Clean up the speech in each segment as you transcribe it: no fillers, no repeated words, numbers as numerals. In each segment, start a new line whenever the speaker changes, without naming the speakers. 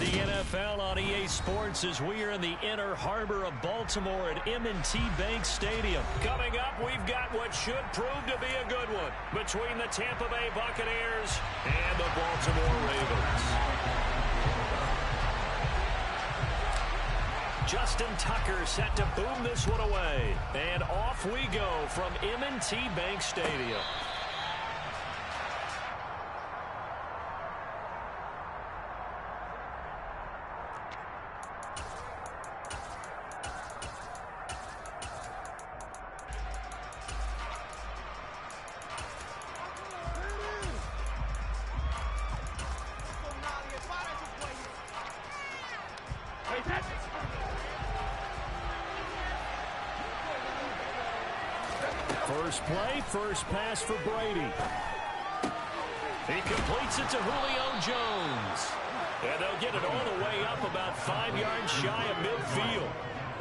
the NFL on EA Sports as we are in the inner harbor of Baltimore at M&T Bank Stadium. Coming up, we've got what should prove to be a good one between the Tampa Bay Buccaneers and the Baltimore Ravens. Justin Tucker set to boom this one away. And off we go from M&T Bank Stadium. First play, first pass for Brady. He completes it to Julio Jones. And they'll get it all the way up about 5 yards shy of midfield.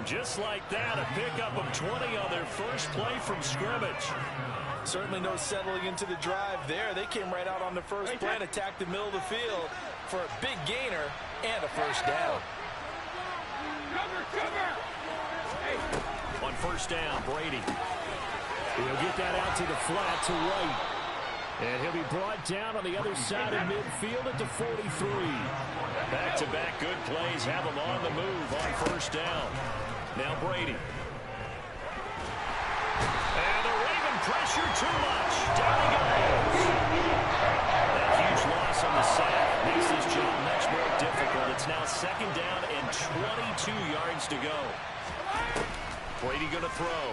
Just like that, a pickup of 20 on their first play from scrimmage.
Certainly no settling into the drive there. They came right out on the first play and attacked the middle of the field for a big gainer and a first down.
On first down, Brady. He'll get that out to the flat to White. And he'll be brought down on the other side of midfield at the 43. Back-to-back good plays have him on the move on first down. Now Brady. And the Raven pressure too much. Down he goes. That huge loss on the sack makes this job much more difficult. It's now second down and 22 yards to go. Brady going to throw.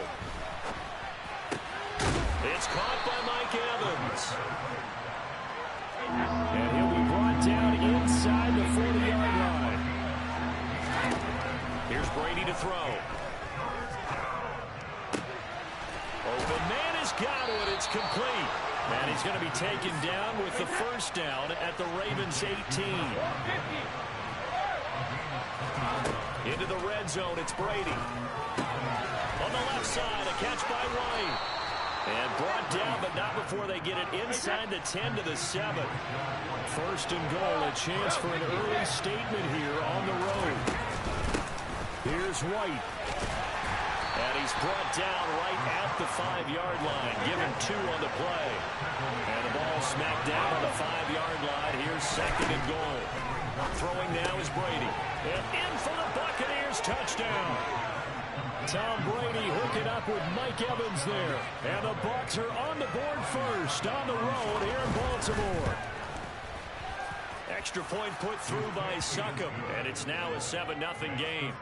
It's caught by Mike Evans. And he'll be brought down inside the 40-yard line. Here's Brady to throw. Open man has got it. It's complete. And he's going to be taken down with the first down at the Ravens 18. Into the red zone, it's Brady. On the left side, a catch by White. And brought down, but not before they get it inside the 10 to the 7. First and goal, a chance for an early statement here on the road. Here's White. And he's brought down right at the 5-yard line, given 2 on the play. And the ball smacked down on the 5-yard line. Here's second and goal. Throwing now is Brady. And in for the Buccaneers, touchdown. Tom Brady hooking up with Mike Evans there. And the Bucs are on the board first on the road here in Baltimore. Extra point put through by Succop. And it's now a 7-0 game.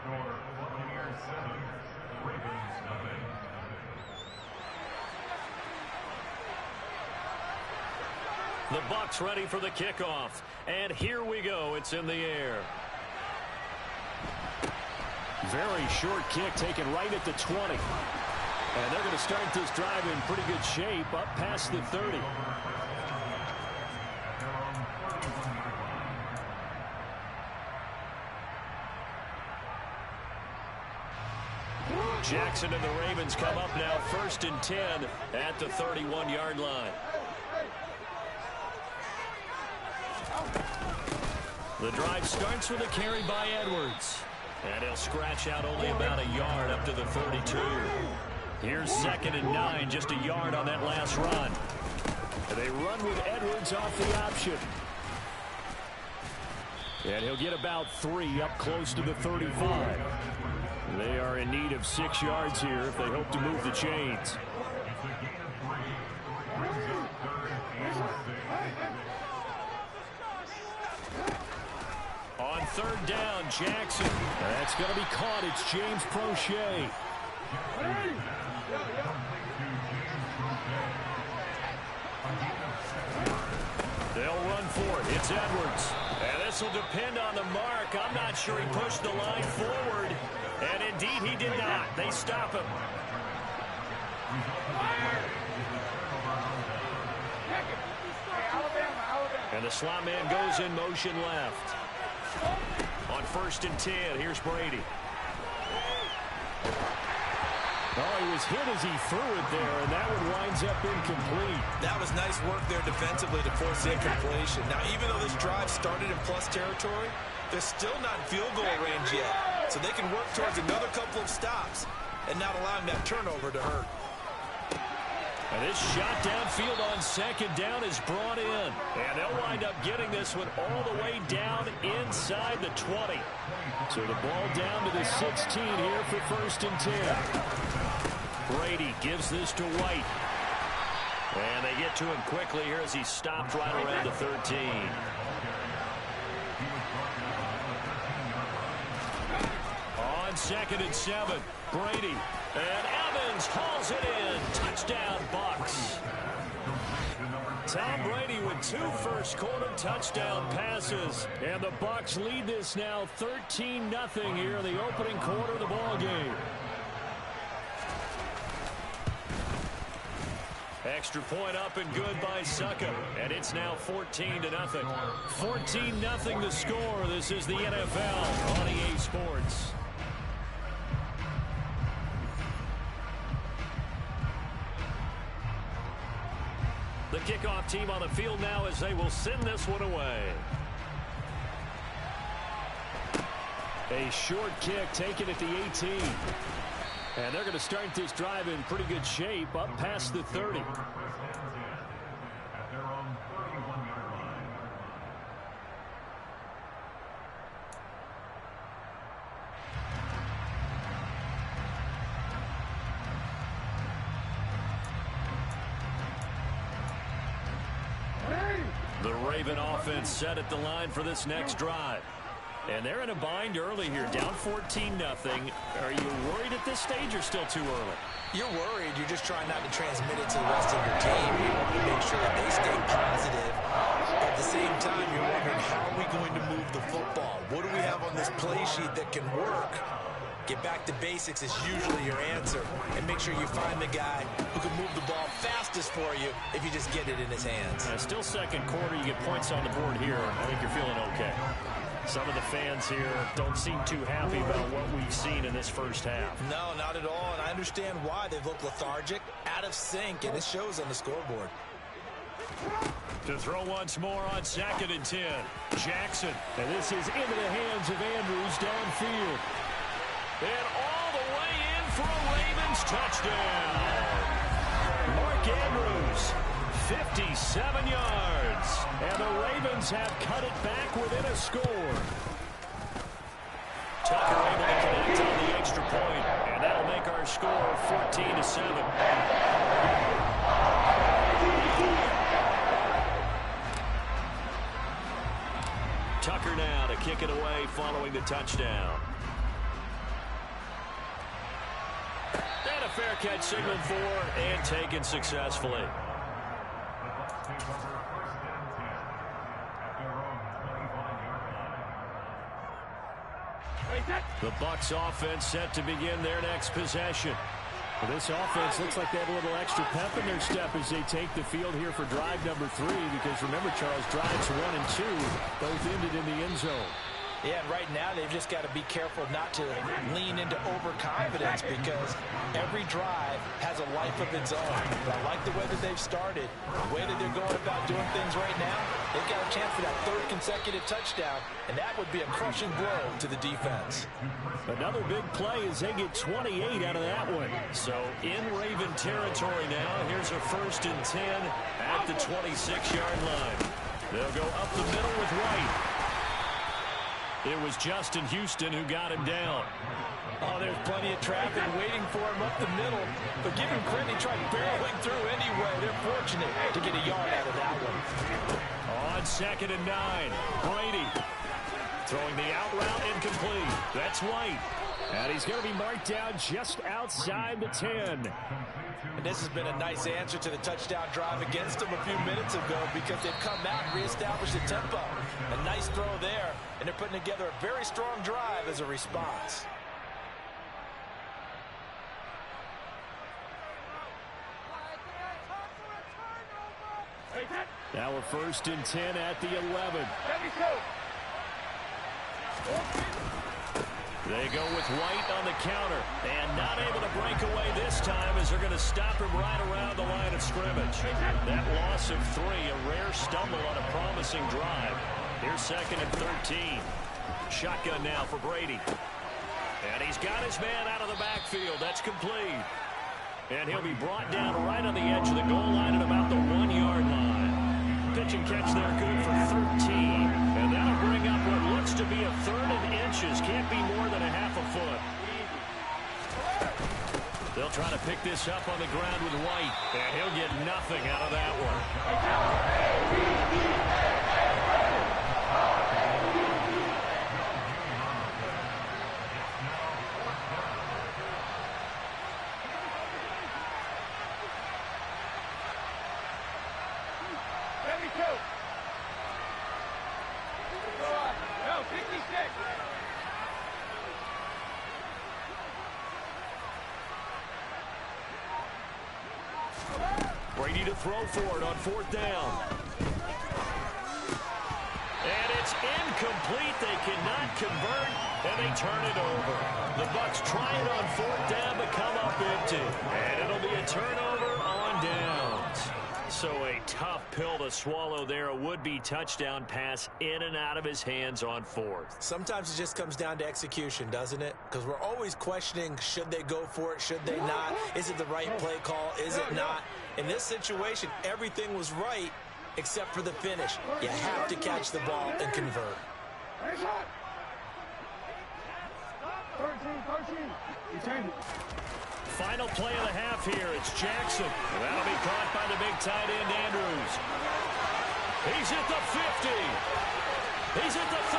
The Bucs ready for the kickoff. And here we go. It's in the air. Very short kick taken right at the 20. And they're going to start this drive in pretty good shape up past the 30. Jackson and the Ravens come up now first and 10 at the 31-yard line. The drive starts with a carry by Edwards. And he'll scratch out only about a yard up to the 32. Here's second and 9, just a yard on that last run. And they run with Edwards off the option. And he'll get about 3 up close to the 35. They are in need of 6 yards here if they hope to move the chains. On third down, Jackson. That's going to be caught. It's James Prochet. They'll run for it. It's Edwards. And this will depend on the mark. I'm not sure he pushed the line forward. And indeed, he did not. They stop him. And the slot man goes in motion left. On first and 10, here's Brady. Oh, he was hit as he threw it there, and that one winds up incomplete.
That was nice work there defensively to force the incompletion. Now, even though this drive started in plus territory, they're still not in field goal range yet. So they can work towards another couple of stops and not allowing that turnover to hurt.
And this shot downfield on second down is brought in. And they'll wind up getting this one all the way down inside the 20. So the ball down to the 16 here for 1st and 10. Brady gives this to White. And they get to him quickly here as he stopped right around the 13. On 2nd and 7, Brady. And Evans hauls it in. Touchdown, Bucs. Tom Brady with 2 first-quarter touchdown passes. And the Bucs lead this now 13-0 here in the opening quarter of the ballgame. Extra point up and good by Suckup. And it's now 14-0. 14-0 the score. This is the NFL on EA Sports. The kickoff team on the field now as they will send this one away. A short kick taken at the 18. And they're going to start this drive in pretty good shape up past the 30. The Raven offense set at the line for this next drive. And they're in a bind early here, down 14-0. Are you worried at this stage or still too early?
You're worried. You're just trying not to transmit it to the rest of your team. You want to make sure that they stay positive. At the same time, you're wondering, how are we going to move the football? What do we have on this play sheet that can work? Get back to basics is usually your answer. And make sure you find the guy who can move the ball fastest for you if you just get it in his hands.
Still second quarter. You get points on the board here. I think you're feeling okay. Some of the fans here don't seem too happy about what we've seen in this first half.
No, not at all. And I understand why. They've looked lethargic, out of sync, and it shows on the scoreboard.
To throw once more on 2nd and 10. Jackson. And this is into the hands of Andrews downfield. And all the way in for a Ravens touchdown. Mark Andrews, 57 yards. And the Ravens have cut it back within a score. Tucker able to connect on the extra point. And that'll make our score 14-7. Tucker now to kick it away following the touchdown. And a fair catch signaled for and taken successfully. The Bucs offense set to begin their next possession. Well, this offense looks like they have a little extra pep in their step as they take the field here for drive number 3, because remember, Charles, drives 1 and 2 both ended in the end zone.
Yeah, and right now they've just got to be careful not to lean into overconfidence, because every drive has a life of its own. But I like the way that they've started, the way that they're going about doing things right now. They've got a chance for that 3rd consecutive touchdown, and that would be a crushing blow to the defense.
Another big play as they get 28 out of that one. So in Raven territory now, here's a 1st and 10 at the 26-yard line. They'll go up the middle with White. It was Justin Houston who got him down.
Oh, there's plenty of traffic waiting for him up the middle. But give him credit, he tried barreling through anyway. They're fortunate to get a yard out of that one.
On 2nd and 9, Brady throwing the out route incomplete. That's White. And he's going to be marked down just outside the 10.
And this has been a nice answer to the touchdown drive against them a few minutes ago, because they've come out and reestablished the tempo. A nice throw there, and they're putting together a very strong drive as a response.
Now a 1st and 10 at the 11. They go with White on the counter, and not able to break away this time as they're going to stop him right around the line of scrimmage. That loss of 3, a rare stumble on a promising drive. Here's 2nd and 13. Shotgun now for Brady. And he's got his man out of the backfield. That's complete. And he'll be brought down right on the edge of the goal line at about the 1-yard line. Pitch and catch there good for 13. And that'll bring up what looks to be a 3rd and inches. Can't be more than a half a foot. They'll try to pick this up on the ground with White. And he'll get nothing out of that one. Brady to throw for it on 4th down. And it's incomplete. They cannot convert, and they turn it over. The Bucs try it on 4th down, but come up empty. And it'll be a turnover on downs. So a tough pill to swallow there. A would-be touchdown pass in and out of his hands on 4th.
Sometimes it just comes down to execution, doesn't it? Because we're always questioning, should they go for it, should they not? Is it the right play call, is it not? In this situation, everything was right except for the finish. You have to catch the ball and convert.
13. You change it.
Final play of the half here. It's Jackson. That'll be caught by the big tight end, Andrews. He's at the 50. He's at the 30.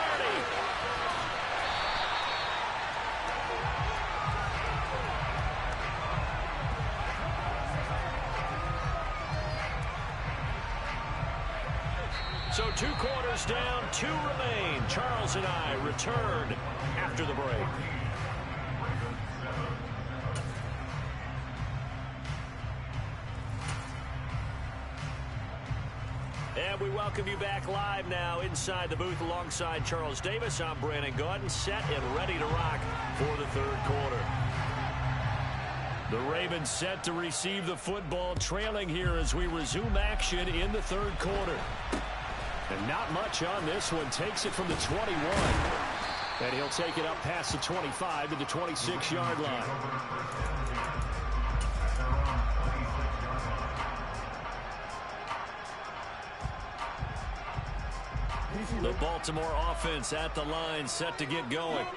So 2 quarters down, 2 remain. Charles and I return after the break. And we welcome you back live now inside the booth alongside Charles Davis. I'm Brandon Gaudin, set and ready to rock for the 3rd quarter. The Ravens set to receive the football, trailing here as we resume action in the 3rd quarter. And not much on this one. Takes it from the 21. And he'll take it up past the 25 to the 26-yard line. The Baltimore offense at the line, set to get going.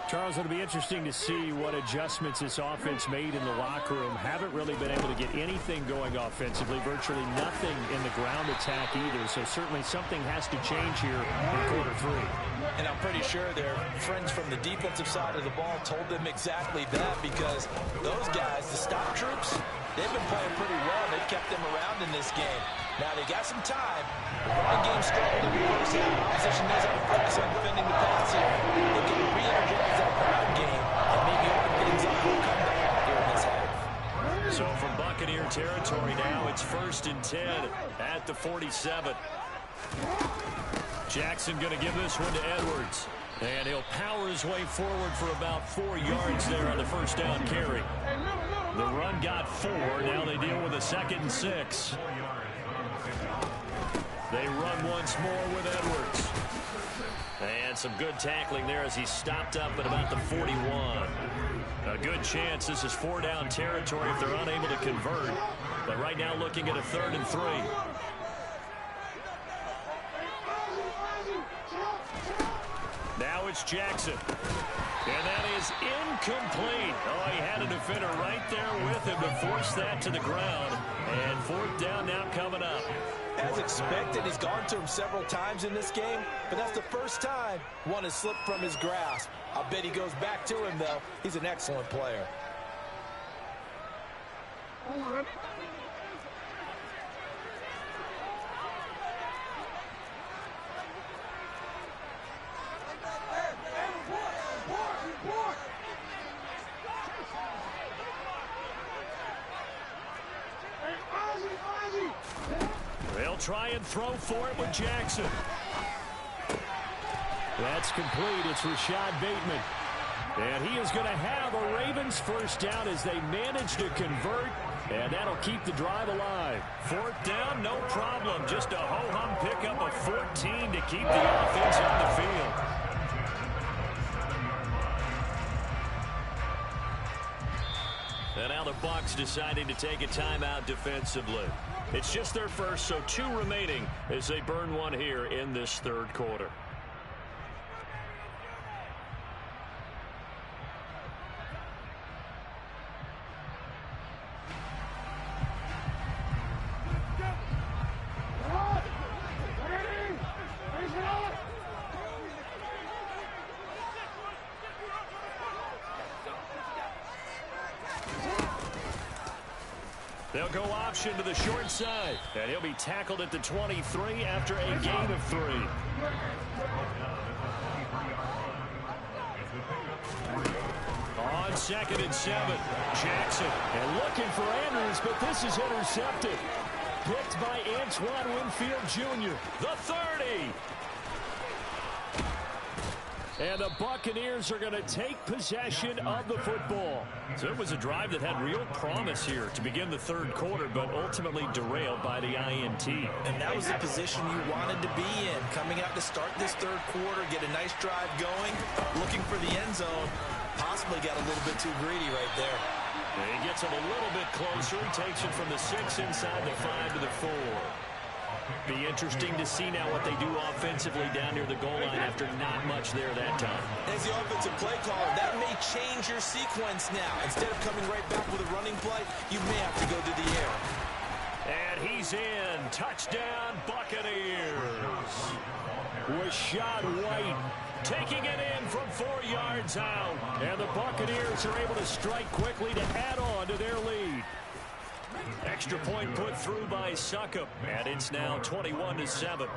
Charles, it'll be interesting to see what adjustments this offense made in the locker room. Haven't really been able to get anything going offensively, virtually nothing in the ground attack either. So certainly something has to change here in quarter 3.
And I'm pretty sure their friends from the defensive side of the ball told them exactly that, because those guys, the stop troops, they've been playing pretty well. They've kept them around in this game. Now they got some time. The running game struggled in the first half. Opposition knows how to focus on defending the pass here. They can re-energize that ground game and maybe open things up for a comeback here in this half.
So from Buccaneer territory now, it's 1st and 10 at the 47. Jackson going to give this one to Edwards. And he'll power his way forward for about 4 yards there on the 1st down carry. The run got 4. Now they deal with a 2nd and 6. They run once more with Edwards. And some good tackling there as he stopped up at about the 41. A good chance this is 4-down territory if they're unable to convert. But right now looking at a 3rd and 3. Now it's Jackson. And that is incomplete. Oh, he had a defender right there with him to force that to the ground. And 4th down now coming up.
As expected, he's gone to him several times in this game, but that's the first time one has slipped from his grasp. I bet he goes back to him, though. He's an excellent player.
They'll try and throw for it with Jackson. That's complete. It's Rashad Bateman. And he is going to have a Ravens first down as they manage to convert. And that'll keep the drive alive. Fourth down, no problem. Just a ho-hum pickup of 14 to keep the offense on the field. And now the Bucs deciding to take a timeout defensively. It's just their first, so 2 remaining as they burn one here in this third quarter. They'll go option to the short side, and he'll be tackled at the 23 after a gain of 3. On 2nd and 7, Jackson, and looking for Andrews, but this is intercepted. Picked by Antoine Winfield Jr., the 30. And the Buccaneers are going to take possession of the football. So it was a drive that had real promise here to begin the third quarter, but ultimately derailed by the INT.
And that was the position you wanted to be in. Coming out to start this third quarter, get a nice drive going, looking for the end zone. Possibly got a little bit too greedy right there.
And he gets him a little bit closer. He takes it from the 6 inside the 5 to the 4. Be interesting to see now what they do offensively down near the goal line after not much there that time.
As the offensive play caller, that may change your sequence now. Instead of coming right back with a running play, you may have to go to the air.
And he's in. Touchdown, Buccaneers. Rashad White taking it in from 4 yards out. And the Buccaneers are able to strike quickly to add on to their lead. Extra point put through by Succop, and it's now 21-7.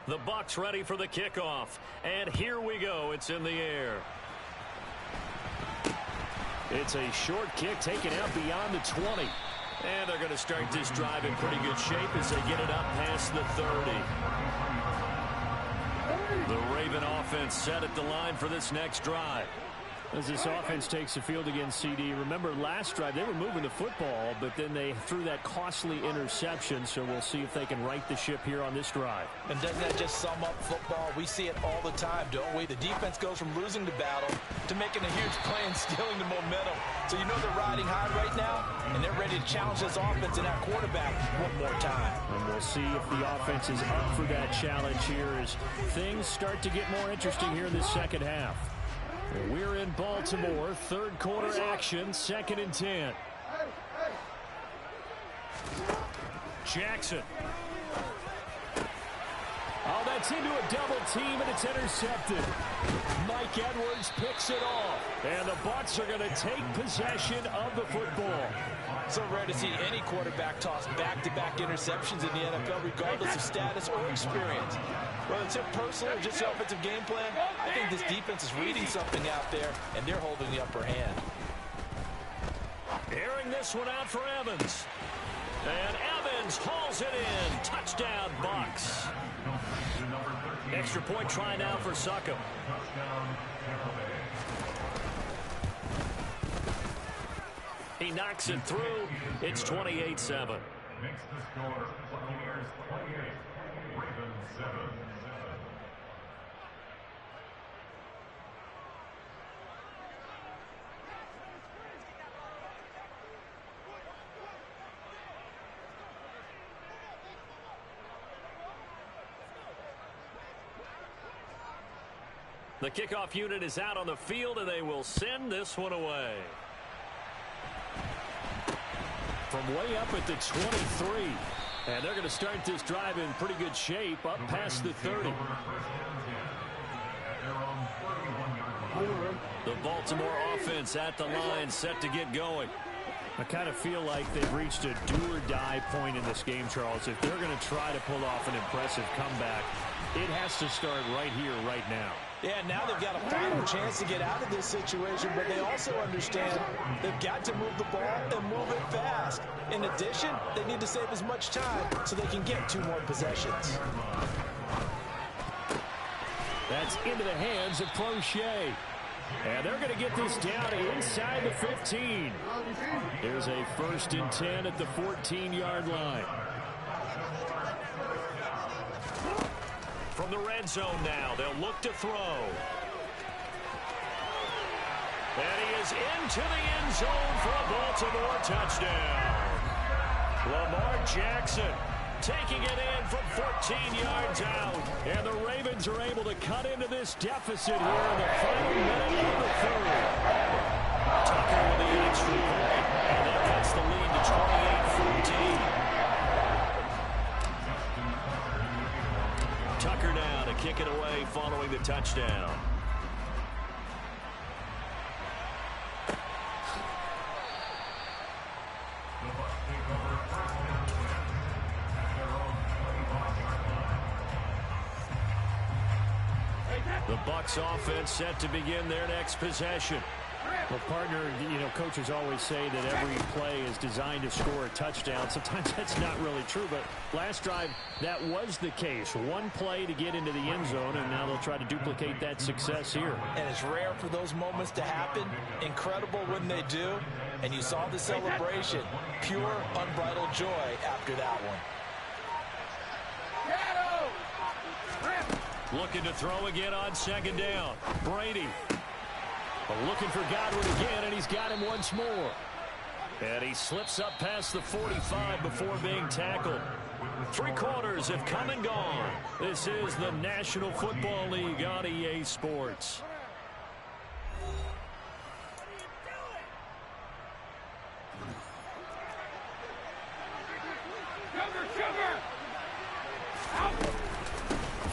The Bucs ready for the kickoff, and here we go. It's in the air. It's a short kick taken out beyond the 20. And they're going to start this drive in pretty good shape as they get it up past the 30. The Raven offense set at the line for this next drive. As this offense takes the field against CD, remember last drive they were moving the football, but then they threw that costly interception, so we'll see if they can right the ship here on this drive.
And doesn't that just sum up football? We see it all the time, don't we? The defense goes from losing the battle to making a huge play and stealing the momentum. So you know they're riding high right now, and they're ready to challenge this offense and that quarterback one more time.
And we'll see if the offense is up for that challenge here as things start to get more interesting here in the second half. We're in Baltimore, third quarter action, 2nd and 10. Jackson. Oh, that's into a double team, and it's intercepted. Mike Edwards picks it off, and the Bucs are going to take possession of the football.
So rare to see any quarterback toss back-to-back interceptions in the NFL, regardless of status or experience. Whether it's him personally or just the offensive game plan, I think this defense is reading something out there, and they're holding the upper hand.
Airing this one out for Evans. And Evans hauls it in. Touchdown, Bucs. Extra point try now for Succop. He knocks it through. It's 28-7.
Makes the score Buccaneers 28, Ravens 7.
The kickoff unit is out on the field, and they will send this one away. From way up at the 23. And they're going to start this drive in pretty good shape, up past the 30. The Baltimore offense at the line, set to get going. I kind of feel like they've reached a do-or-die point in this game, Charles. If they're going to try to pull off an impressive comeback, It has to start right here, right now.
Yeah, now they've got a final chance to get out of this situation, but they also understand they've got to move the ball and move it fast. In addition, they need to save as much time so they can get 2 more possessions.
That's into the hands of Crochet. And they're going to get this down inside the 15. Here's a 1st and 10 at the 14-yard line. From the red zone now, they'll look to throw. And he is into the end zone for a Baltimore touchdown. Lamar Jackson taking it in from 14 yards out. And the Ravens are able to cut into this deficit here in the final minute of the 3rd. Tucker with the extra point, and that cuts the lead to 28-14. Tucker now to kick it away following the touchdown. The Bucs offense set to begin their next possession.
Well, partner, coaches always say that every play is designed to score a touchdown. Sometimes that's not really true, but last drive, that was the case. One play to get into the end zone, and now they'll try to duplicate that success here.
And it's rare for those moments to happen. Incredible when they do. And you saw the celebration. Pure, unbridled joy after that one.
Looking to throw again on 2nd down. Brady. Looking for Godwin again, and he's got him once more. And he slips up past the 45 before being tackled. 3 quarters have come and gone. This is the National Football League on EA Sports.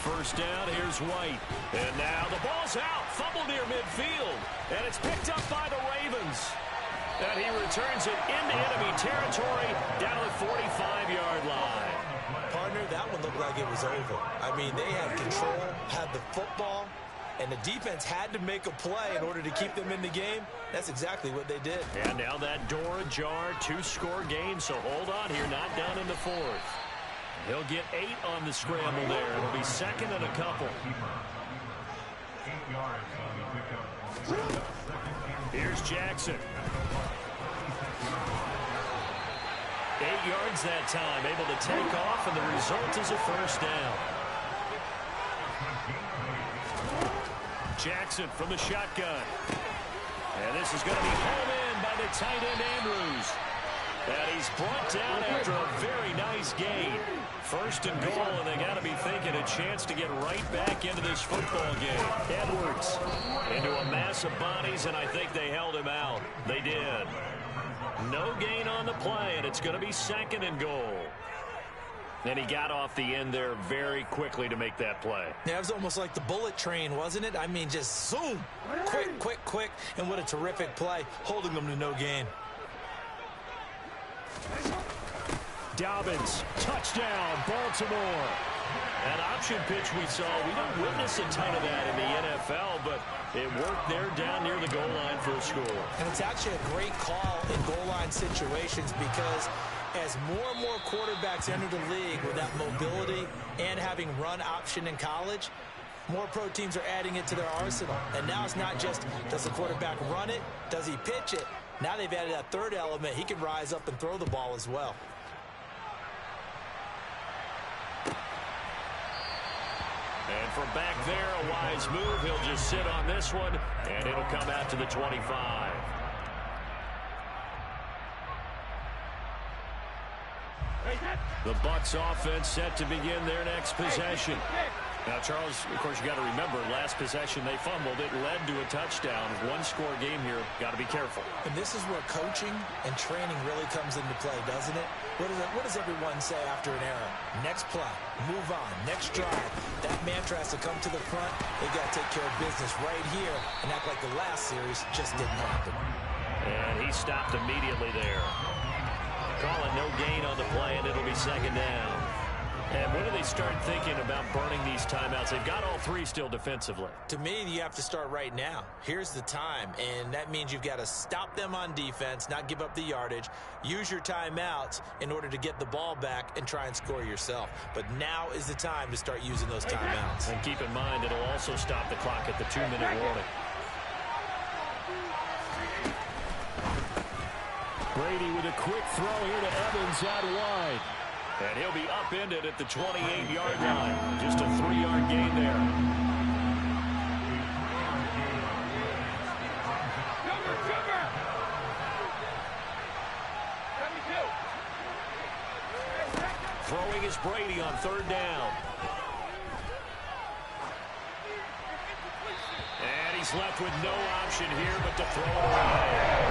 First down, here's White. And now the ball's out. Fumble near midfield. And it's picked up by the Ravens. And he returns it into enemy territory down to the 45-yard line.
Partner, that one looked like it was over. I mean, they had control, had the football, and the defense had to make a play in order to keep them in the game. That's exactly what they did.
And now that door ajar, 2-score game, so hold on here, not done in the 4th. He'll get 8 on the scramble there. It'll be 2nd and a couple. Here's Jackson. 8 yards that time, able to take off, and the result is a 1st down. Jackson from the shotgun. And this is going to be home in by the tight end Andrews. And he's brought down after a very nice gain. 1st and goal, and they got to be thinking a chance to get right back into this football game. Edwards into a mass of bodies, and I think they held him out. They did. No gain on the play, and it's going to be 2nd and goal. And he got off the end there very quickly to make that play.
Yeah, it was almost like the bullet train, wasn't it? I mean, just zoom. Quick, quick, quick. And what a terrific play, holding them to no gain.
Dobbins, touchdown, Baltimore. That option pitch we saw, we don't witness a ton of that in the NFL, but it worked there down near the goal line for a score.
And it's actually a great call in goal line situations because as more and more quarterbacks enter the league with that mobility and having run option in college, more pro teams are adding it to their arsenal. And now it's not just, does the quarterback run it? Does he pitch it? Now they've added that 3rd element. He can rise up and throw the ball as well.
And from back there, a wise move. He'll just sit on this one, and it'll come out to the 25. The Bucs offense set to begin their next possession. Now, Charles, of course, you got to remember, last possession they fumbled. It led to a touchdown. 1-score game here. Got to be careful.
And this is where coaching and training really comes into play, doesn't it? What does everyone say after an error? Next play, move on, next drive. That mantra has to come to the front. They've got to take care of business right here and act like the last series just didn't happen.
And he stopped immediately there. Call it no gain on the play, and it'll be 2nd down. And when do they start thinking about burning these timeouts? They've got all three still defensively.
To me, you have to start right now. Here's the time, and that means you've got to stop them on defense, not give up the yardage, use your timeouts in order to get the ball back and try and score yourself. But now is the time to start using those timeouts.
And keep in mind, it'll also stop the clock at the 2-minute warning.
Brady with a quick throw here to Evans out wide.
And he'll be upended at the 28-yard line. Just a 3-yard gain there. Throwing is Brady on 3rd down. And he's left with no option here but to throw it away.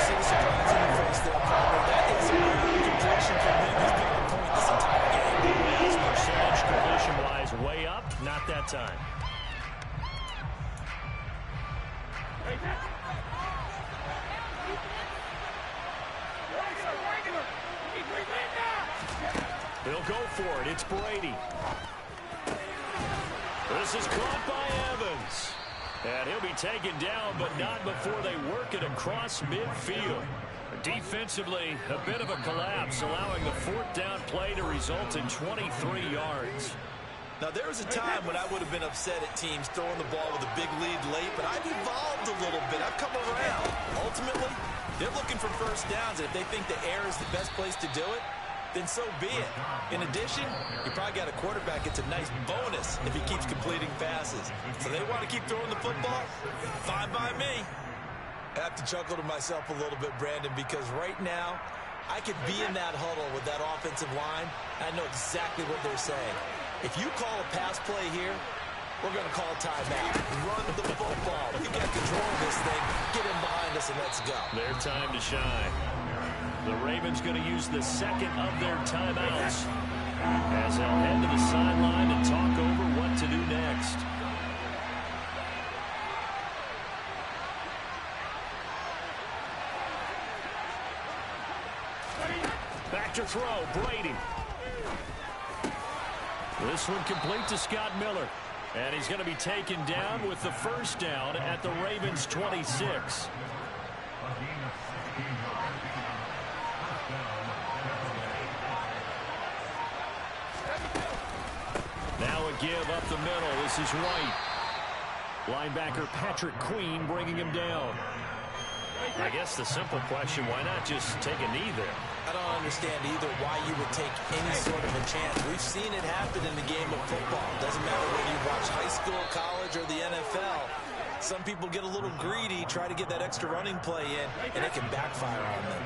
See the surprise in your face there, Carter. That is a completion from him. He's been on point this entire game.
His percentage completion-wise way up, not that time. He'll go for it. It's Brady. This is caught by Evans. And he'll be taken down, but not before they work it across midfield. Defensively, a bit of a collapse, allowing the 4th down play to result in 23 yards.
Now, there was a time when I would have been upset at teams throwing the ball with a big lead late, but I've evolved a little bit. I've come around. Ultimately, they're looking for 1st downs, and if they think the air is the best place to do it, then so be it. In addition, you probably got a quarterback. It's a nice bonus if he keeps completing passes. So they want to keep throwing the football? Fine by me. I have to chuckle to myself a little bit, Brandon, because right now, I could be in that huddle with that offensive line. I know exactly what they're saying. If you call a pass play here, we're going to call timeout. Run the football. We got control of this thing. Get him behind us and let's go.
Their time to shine. The Ravens going to use the 2nd of their timeouts as they'll head to the sideline and talk over what to do next. Back to throw, Brady. This one complete to Scott Miller. And he's going to be taken down with the 1st down at the Ravens' 26. Now a give up the middle. This is White. Linebacker Patrick Queen bringing him down. I guess the simple question, why not just take a knee there?
I don't understand either why you would take any sort of a chance. We've seen it happen in the game of football. Doesn't matter whether you watch high school, college, or the NFL. Some people get a little greedy, try to get that extra running play in, and it can backfire on them.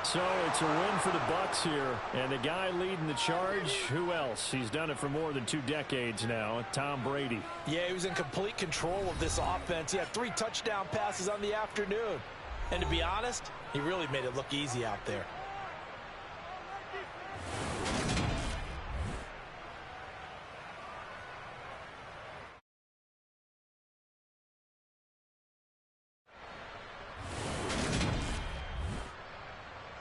So it's a win for the Bucs here. And the guy leading the charge, who else? He's done it for more than 2 decades now, Tom Brady.
Yeah, he was in complete control of this offense. He had 3 touchdown passes on the afternoon. And to be honest, he really made it look easy out there.